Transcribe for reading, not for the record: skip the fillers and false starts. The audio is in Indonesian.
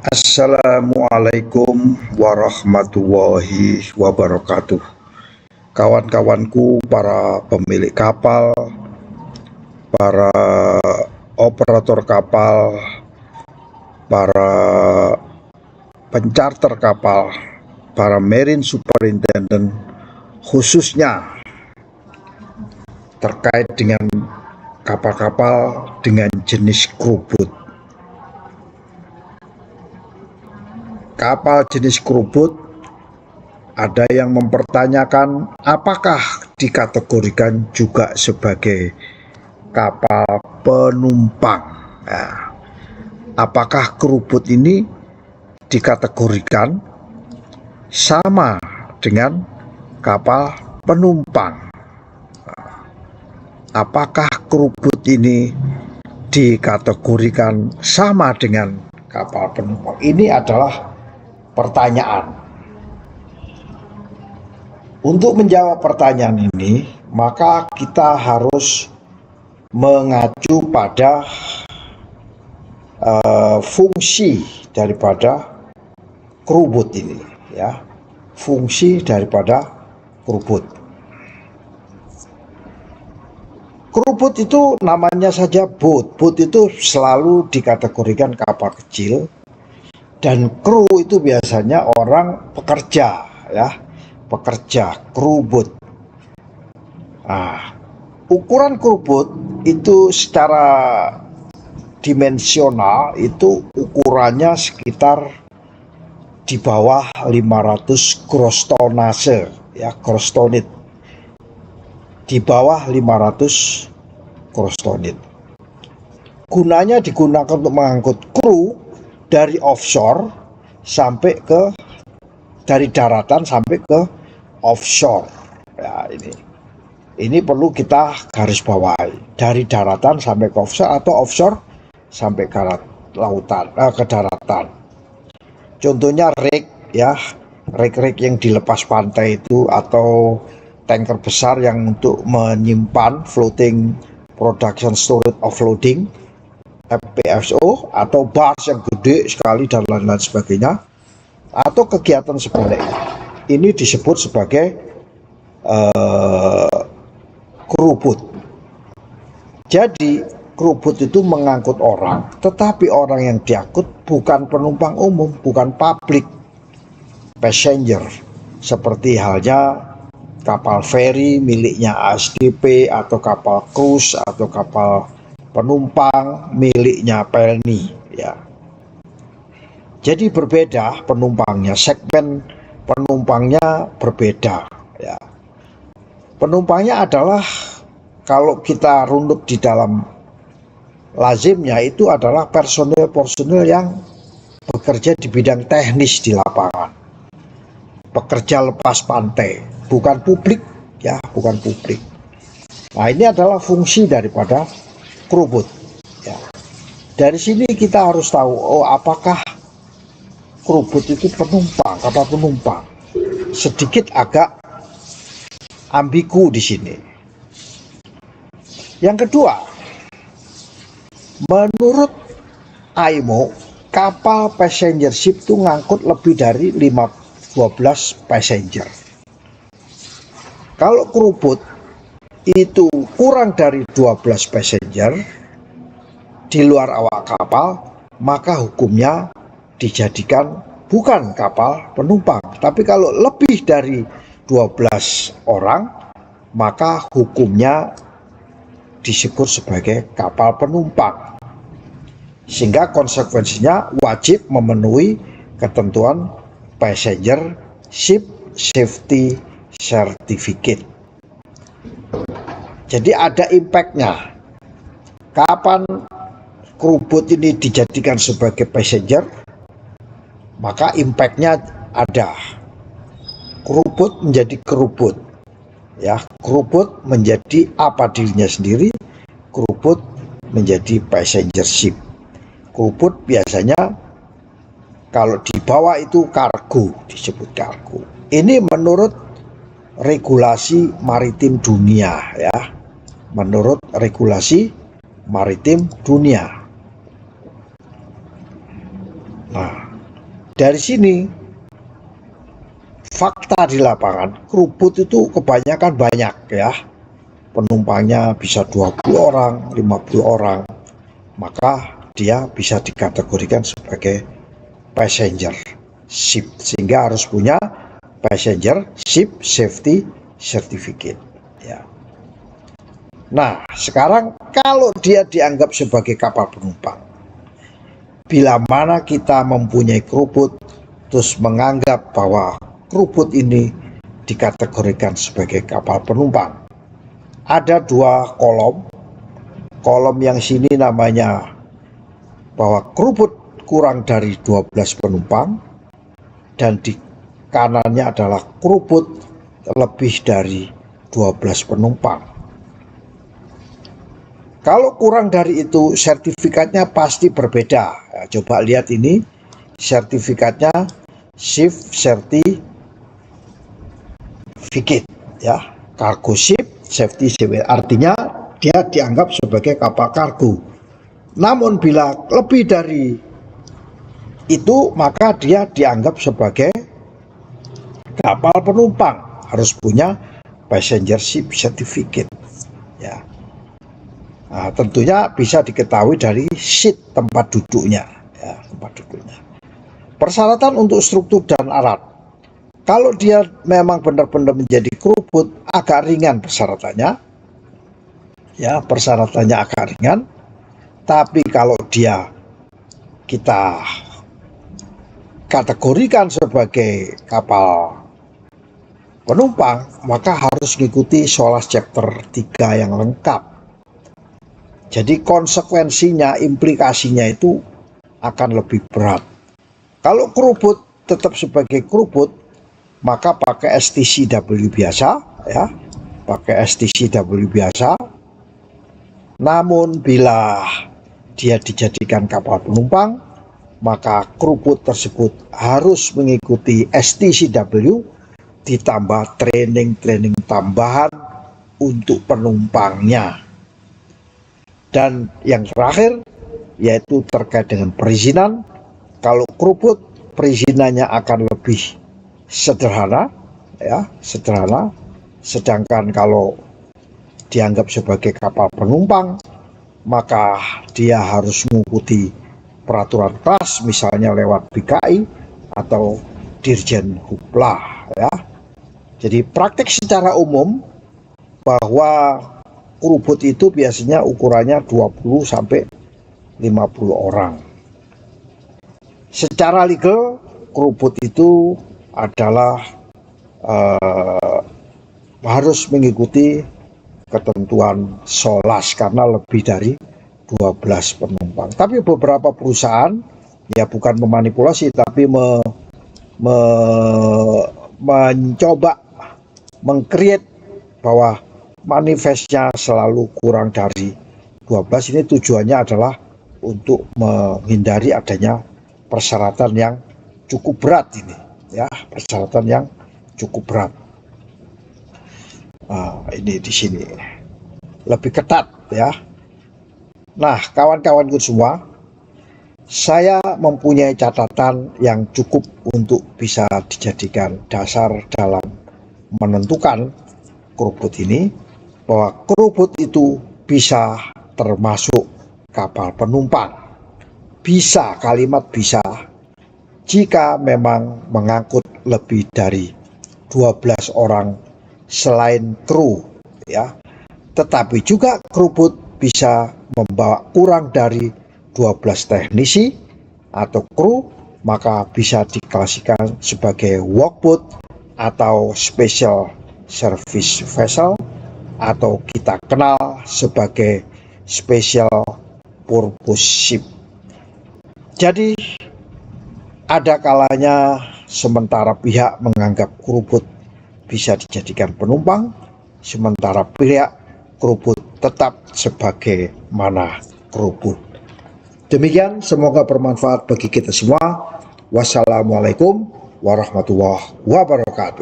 Assalamualaikum warahmatullahi wabarakatuh. Kawan-kawanku, para pemilik kapal, para operator kapal, para pencharter kapal, para marine superintendent, khususnya terkait dengan kapal-kapal dengan jenis crewboat. Kapal jenis crewboat ada yang mempertanyakan apakah dikategorikan juga sebagai kapal penumpang. Nah, apakah crewboat ini dikategorikan sama dengan kapal penumpang? Apakah crewboat ini dikategorikan sama dengan kapal penumpang? Ini adalah pertanyaan. Untuk menjawab pertanyaan ini, maka kita harus mengacu pada fungsi daripada crewboat ini, ya. Fungsi daripada crewboat. Crewboat itu namanya saja boat. Boat itu selalu dikategorikan kapal kecil, dan kru itu biasanya orang pekerja, ya. Pekerja, crewboat. Nah, ukuran crewboat itu secara dimensional itu ukurannya sekitar di bawah 500 gross tonnage, ya, gross tonnage. Di bawah 500 gross tonnage. Gunanya digunakan untuk mengangkut kru dari offshore sampai ke, dari daratan sampai ke offshore. Ya, ini perlu kita garis bawahi, dari daratan sampai ke offshore atau offshore sampai ke lautan, ke daratan. Contohnya rig, ya, rig yang dilepas pantai itu, atau tanker besar yang untuk menyimpan floating production storage offloading FPSO, atau barge yang gede sekali dan lain-lain sebagainya, atau kegiatan sebaliknya. Ini disebut sebagai crewboat. Jadi crewboat itu mengangkut orang, tetapi orang yang diangkut bukan penumpang umum, bukan public passenger, seperti halnya kapal feri miliknya ASDP, atau kapal cruise, atau kapal penumpang miliknya Pelni, ya. Jadi berbeda penumpangnya, segmen penumpangnya berbeda, ya. Penumpangnya adalah, kalau kita runut di dalam lazimnya, itu adalah personil yang bekerja di bidang teknis di lapangan, pekerja lepas pantai, bukan publik, ya, bukan publik. Nah, ini adalah fungsi daripada crewboat, ya. Dari sini kita harus tahu, oh, apakah crewboat itu penumpang, kapal penumpang. Sedikit agak ambigu di sini. Yang kedua, menurut IMO, kapal passenger ship itu ngangkut lebih dari 12 passenger. Kalau crewboat itu kurang dari 12 passenger di luar awak kapal, maka hukumnya dijadikan bukan kapal penumpang. Tapi kalau lebih dari 12 orang, maka hukumnya disebut sebagai kapal penumpang. Sehingga konsekuensinya wajib memenuhi ketentuan Passenger Ship Safety Certificate. Jadi ada impactnya. Kapan crewboat ini dijadikan sebagai passenger, maka impactnya ada. Crewboat menjadi crewboat, ya. Crewboat menjadi apa dirinya sendiri, crewboat menjadi passenger ship. Crewboat biasanya kalau dibawa itu kargo, disebut kargo. Ini menurut regulasi maritim dunia, ya. Menurut regulasi maritim dunia. Nah, Dari sini fakta di lapangan, keruput itu kebanyakan banyak ya. Penumpangnya bisa 20 orang, 50 orang. Maka dia bisa dikategorikan sebagai passenger ship, sehingga harus punya passenger ship safety certificate ya. Nah, sekarang kalau dia dianggap sebagai kapal penumpang, bila mana kita mempunyai keruput terus menganggap bahwa keruput ini dikategorikan sebagai kapal penumpang, ada dua kolom. Kolom yang sini namanya bahwa keruput kurang dari 12 penumpang, dan di kanannya adalah keruput lebih dari 12 penumpang. Kalau kurang dari itu, sertifikatnya pasti berbeda. Ya, coba lihat ini, sertifikatnya Ship Certificate ya, Cargo Ship Safety Certificate, artinya dia dianggap sebagai kapal kargo. Namun bila lebih dari itu, maka dia dianggap sebagai kapal penumpang, harus punya passenger ship certificate ya. Nah, tentunya bisa diketahui dari seat, tempat duduknya ya, tempat duduknya. Persyaratan untuk struktur dan alat, kalau dia memang benar-benar menjadi keruput, agak ringan persyaratannya ya, persyaratannya agak ringan. Tapi kalau dia kita kategorikan sebagai kapal penumpang, maka harus mengikuti SOLAS Chapter 3 yang lengkap. Jadi konsekuensinya, implikasinya itu akan lebih berat. Kalau keruput tetap sebagai keruput, maka pakai STCW biasa ya, pakai STCW biasa. Namun bila dia dijadikan kapal penumpang, maka keruput tersebut harus mengikuti STCW ditambah training tambahan untuk penumpangnya. Dan yang terakhir yaitu terkait dengan perizinan. Kalau keruput, perizinannya akan lebih sederhana ya, sederhana. Sedangkan kalau dianggap sebagai kapal penumpang, maka dia harus mengikuti peraturan kelas, misalnya lewat BKI atau Dirjen Hupla ya. Jadi praktik secara umum bahwa keruput itu biasanya ukurannya 20 sampai 50 orang. Secara legal, keruput itu adalah harus mengikuti ketentuan SOLAS karena lebih dari 12 penumpang. Tapi beberapa perusahaan ya bukan memanipulasi, tapi mencoba meng-create bahwa manifestnya selalu kurang dari 12. Ini tujuannya adalah untuk menghindari adanya persyaratan yang cukup berat ini ya, persyaratan yang cukup berat. Nah, ini di sini lebih ketat ya. Nah, kawan-kawanku semua, saya mempunyai catatan yang cukup untuk bisa dijadikan dasar dalam menentukan keruput ini, bahwa keruput itu bisa termasuk kapal penumpang. Bisa, kalimat bisa, jika memang mengangkut lebih dari 12 orang selain kru ya. Tetapi juga keruput bisa membawa kurang dari 12 teknisi atau kru, maka bisa diklasikan sebagai workboat atau special service vessel, atau kita kenal sebagai special purpose ship. Jadi ada kalanya sementara pihak menganggap keruput bisa dijadikan penumpang, sementara pihak keruput tetap sebagai mana keruput. Demikian, semoga bermanfaat bagi kita semua. Wassalamualaikum warahmatullahi wabarakatuh.